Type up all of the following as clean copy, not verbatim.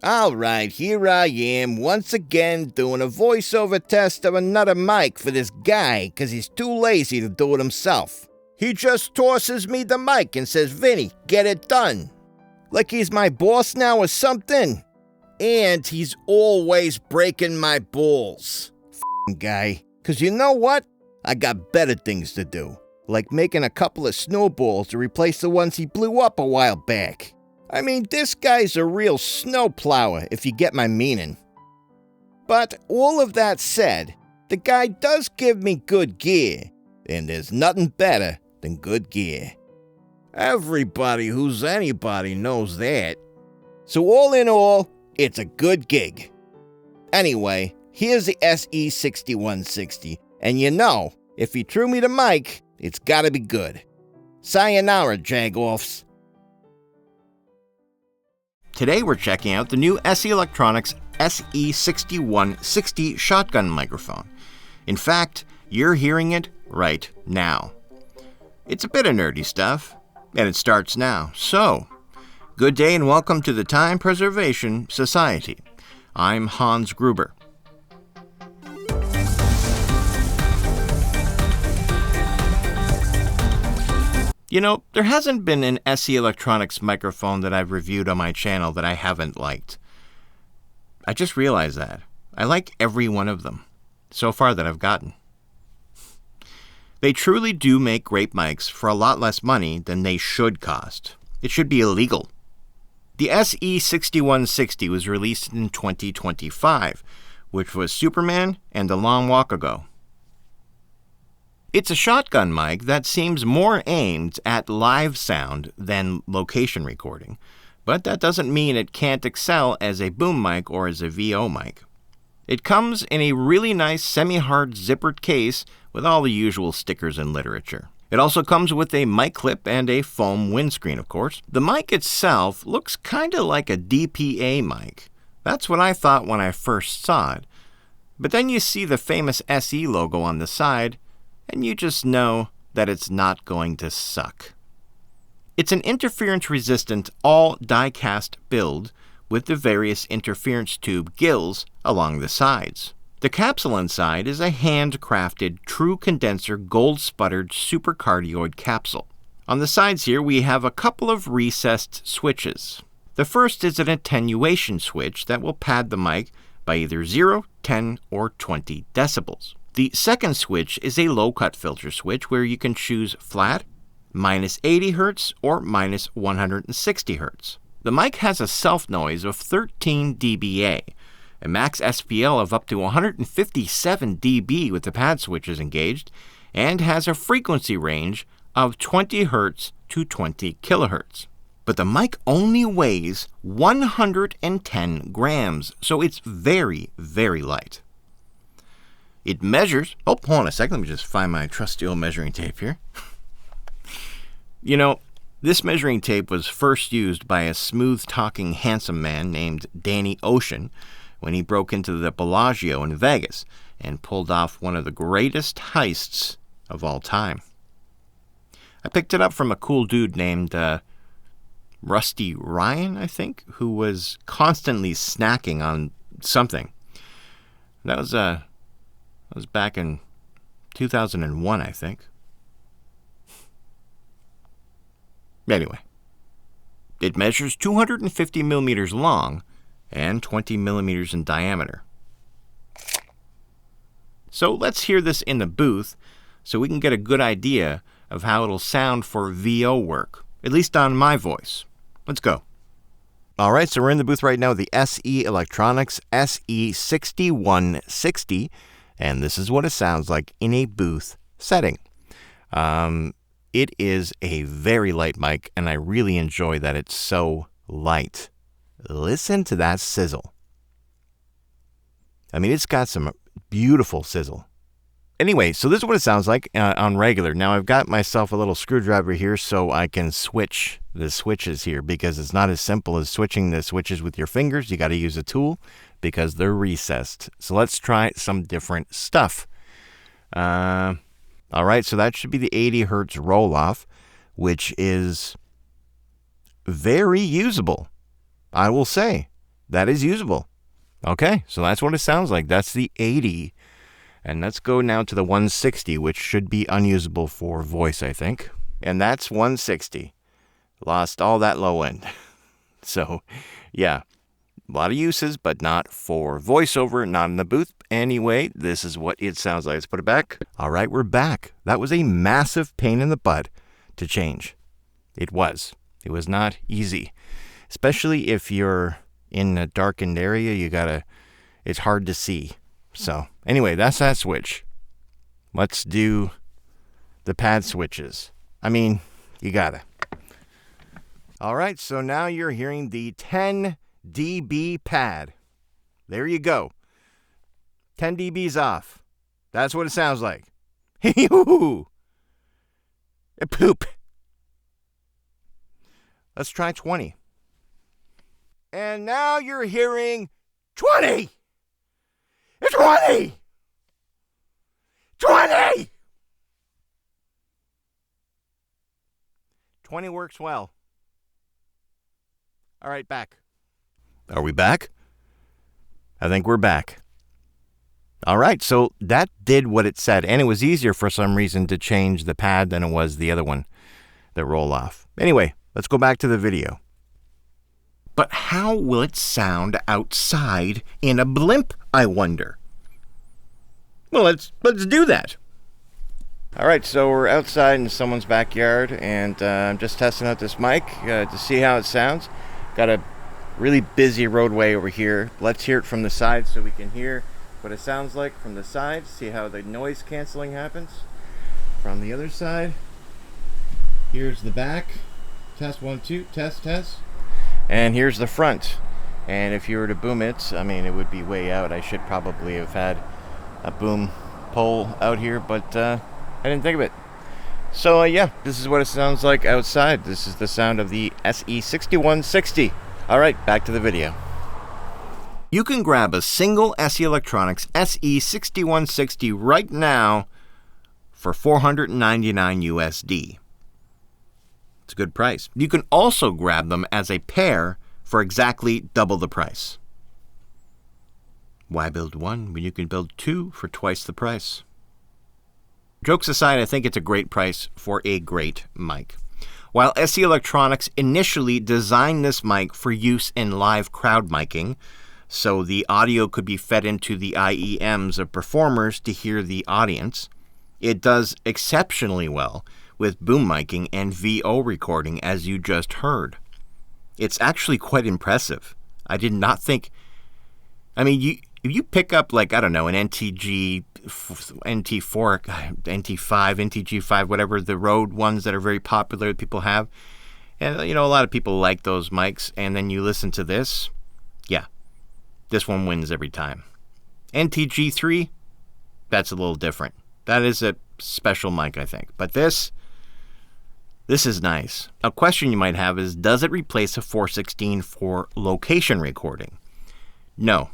Alright, here I am, once again doing a voiceover test of another mic for this guy, cause he's too lazy to do it himself. He just tosses me the mic and says, Vinny, get it done. Like he's my boss now or something. And he's always breaking my balls. F***ing guy. Cause you know what? I got better things to do. Like making a couple of snowballs to replace the ones he blew up a while back. I mean, this guy's a real snowplower, if you get my meaning. But all of that said, the guy does give me good gear, and there's nothing better than good gear. Everybody who's anybody knows that. So all in all, it's a good gig. Anyway, here's the sE6160, and you know, if he threw me the mic, it's gotta be good. Sayonara, Jagoffs. Today we're checking out the new SE Electronics sE6160 shotgun microphone. In fact, you're hearing it right now. It's a bit of nerdy stuff, and it starts now. So, good day and welcome to the Time Preservation Society. I'm Hans Gruber. You know, there hasn't been an SE Electronics microphone that I've reviewed on my channel that I haven't liked. I just realized that. I like every one of them, so far that I've gotten. They truly do make great mics for a lot less money than they should cost. It should be illegal. The sE6160 was released in 2025, which was Superman and A Long Walk Ago. It's a shotgun mic that seems more aimed at live sound than location recording, but that doesn't mean it can't excel as a boom mic or as a VO mic. It comes in a really nice semi-hard zippered case with all the usual stickers and literature. It also comes with a mic clip and a foam windscreen, of course. The mic itself looks kinda like a DPA mic. That's what I thought when I first saw it. But then you see the famous SE logo on the side, and you just know that it's not going to suck. It's an interference-resistant, all-die-cast build with the various interference tube gills along the sides. The capsule inside is a handcrafted, true condenser, gold-sputtered supercardioid capsule. On the sides here, we have a couple of recessed switches. The first is an attenuation switch that will pad the mic by either 0, 10, or 20 decibels. The second switch is a low-cut filter switch where you can choose flat, minus 80 Hz, or minus 160 Hz. The mic has a self-noise of 13 dBA, a max SPL of up to 157 dB with the pad switches engaged, and has a frequency range of 20 Hz to 20 kHz. But the mic only weighs 110 grams, so it's very, very light. It measures... Oh, hold on a second. Let me just find my trusty old measuring tape here. You know, this measuring tape was first used by a smooth-talking, handsome man named Danny Ocean when he broke into the Bellagio in Vegas and pulled off one of the greatest heists of all time. I picked it up from a cool dude named Rusty Ryan, I think, who was constantly snacking on something. That was back in 2001, I think. Anyway, it measures 250 millimeters long and 20 millimeters in diameter. So let's hear this in the booth so we can get a good idea of how it'll sound for VO work, at least on my voice. Let's go. All right, so we're in the booth right now with the SE Electronics sE6160. And this is what it sounds like in a booth setting. It is a very light mic, and I really enjoy that it's so light. Listen to that sizzle. I mean, it's got some beautiful sizzle. Anyway, so this is what it sounds like on regular. Now, I've got myself a little screwdriver here so I can switch the switches here because it's not as simple as switching the switches with your fingers. You got to use a tool because they're recessed. So let's try some different stuff. All right, so that should be the 80 Hertz roll-off, which is very usable, I will say. that is usable. Okay, so that's what it sounds like. That's the 80. And let's go now to the 160, which should be unusable for voice, I think. And that's 160. Lost all that low end. So, yeah, a lot of uses, but not for voiceover, not in the booth. Anyway, this is what it sounds like. Let's put it back. All right, we're back. That was a massive pain in the butt to change. It was. It was not easy, especially if you're in a darkened area. It's hard to see. So anyway, that's that switch. Let's do the pad switches. I mean, you gotta. All right, so now you're hearing the 10 dB pad. There you go. 10 dB's off. That's what it sounds like. Poop. Let's try 20. And now you're hearing 20. 20! 20! 20 works well. All right, back. Are we back? I think we're back. All right, so that did what it said, and it was easier for some reason to change the pad than it was the other one, the roll off. Anyway, let's go back to the video. But how will it sound outside in a blimp, I wonder? Well, let's do that. All right, so we're outside in someone's backyard, and I'm just testing out this mic to see how it sounds. Got a really busy roadway over here. Let's hear it from the side so we can hear what it sounds like from the side. See how the noise canceling happens. From the other side, here's the back. Test 1, 2, test. And here's the front. And if you were to boom it, I mean, it would be way out. I should probably have had a boom pole out here, but I didn't think of it. So yeah, this is what it sounds like outside. This is the sound of the sE6160. All right, back to the video. You can grab a single SE Electronics sE6160 right now for $499 USD. It's a good price. You can also grab them as a pair for exactly double the price. Why build one when you can build two for twice the price? Jokes aside, I think it's a great price for a great mic. While SE Electronics initially designed this mic for use in live crowd miking, so the audio could be fed into the IEMs of performers to hear the audience, it does exceptionally well with boom miking and VO recording, as you just heard. It's actually quite impressive. I did not think... I mean, if you pick up, like, I don't know, an NTG, NT4, NT5, NTG5, whatever, the Rode ones that are very popular that people have, and, you know, a lot of people like those mics, and then you listen to this, yeah, this one wins every time. NTG3, that's a little different. That is a special mic, I think. But this is nice. A question you might have is, does it replace a 416 for location recording? No.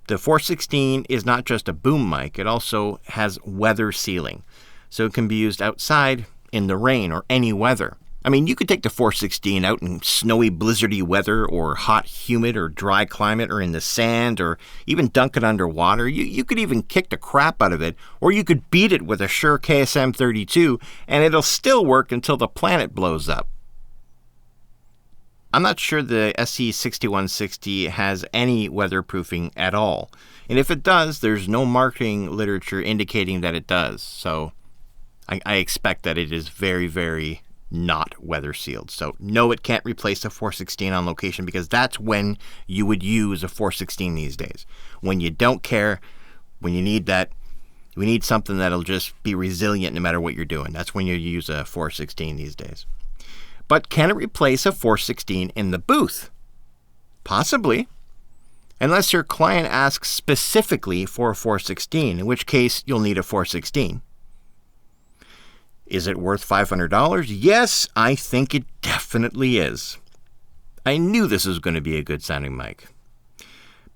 The 416 is not just a boom mic, it also has weather sealing. So it can be used outside, in the rain, or any weather. I mean, you could take the 416 out in snowy, blizzardy weather, or hot, humid, or dry climate, or in the sand, or even dunk it underwater. You could even kick the crap out of it, or you could beat it with a Shure KSM32, and it'll still work until the planet blows up. I'm not sure the sE6160 has any weatherproofing at all. And if it does, there's no marketing literature indicating that it does. So I expect that it is very, very not weather sealed. So no, it can't replace a 416 on location, because that's when you would use a 416 these days. When you don't care, when you need that, we need something that'll just be resilient no matter what you're doing. That's when you use a 416 these days. But can it replace a 416 in the booth? Possibly. Unless your client asks specifically for a 416, in which case you'll need a 416. Is it worth $500? Yes, I think it definitely is. I knew this was going to be a good sounding mic.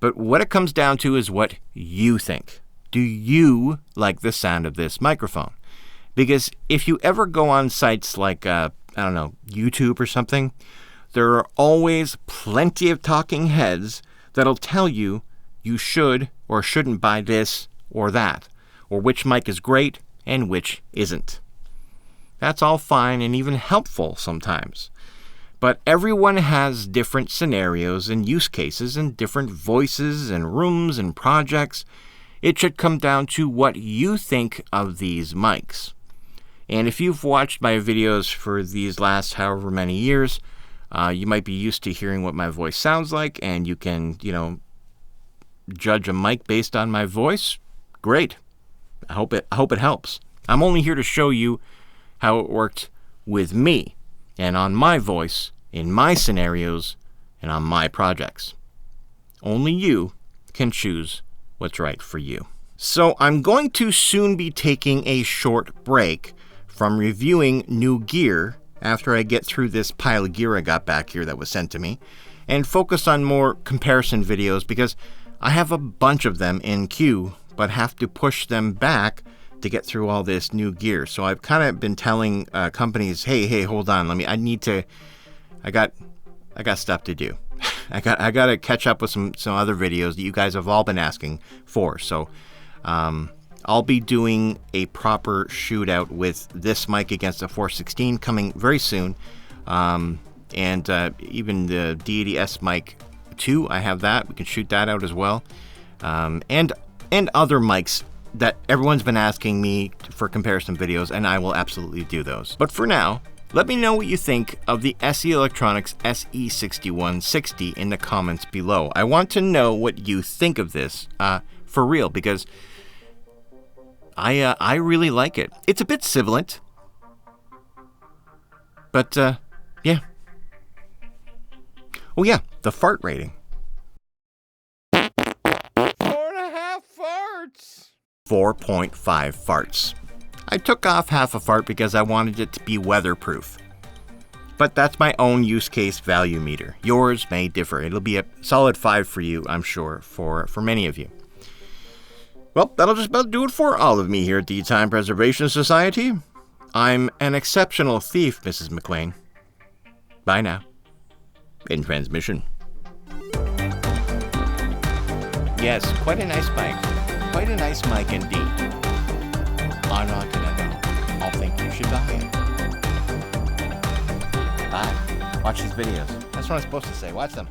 But what it comes down to is what you think. Do you like the sound of this microphone? Because if you ever go on sites like, I don't know, YouTube or something, there are always plenty of talking heads that'll tell you you should or shouldn't buy this or that, or which mic is great and which isn't. That's all fine and even helpful sometimes. But everyone has different scenarios and use cases and different voices and rooms and projects. It should come down to what you think of these mics. And if you've watched my videos for these last however many years, you might be used to hearing what my voice sounds like, and you can, judge a mic based on my voice. Great. I hope it helps. I'm only here to show you how it worked with me and on my voice, in my scenarios, and on my projects. Only you can choose what's right for you. So I'm going to soon be taking a short break from reviewing new gear after I get through this pile of gear I got back here that was sent to me, and focus on more comparison videos because I have a bunch of them in queue, but have to push them back to get through all this new gear. So I've kind of been telling companies, hey, hold on, I got stuff to do. I got to catch up with some other videos that you guys have all been asking for. So I'll be doing a proper shootout with this mic against the 416 coming very soon. And even the D80S mic 2, I have that. We can shoot that out as well. And other mics that everyone's been asking me for comparison videos, and I will absolutely do those. But for now, let me know what you think of the SE Electronics sE6160 in the comments below. I want to know what you think of this, for real, because I really like it. It's a bit sibilant, but yeah. Oh yeah, the fart rating. 4.5 farts. 4.5 farts. I took off half a fart because I wanted it to be weatherproof. But that's my own use case value meter. Yours may differ. It'll be a solid 5 for you, I'm sure, for many of you. Well, that'll just about do it for all of me here at the Time Preservation Society. I'm an exceptional thief, Mrs. McLean. Bye now. In transmission. Yes, quite a nice mic. Quite a nice mic indeed. I'm not gonna know. I'll think you should buy it. Bye. Watch these videos. That's what I'm supposed to say. Watch them.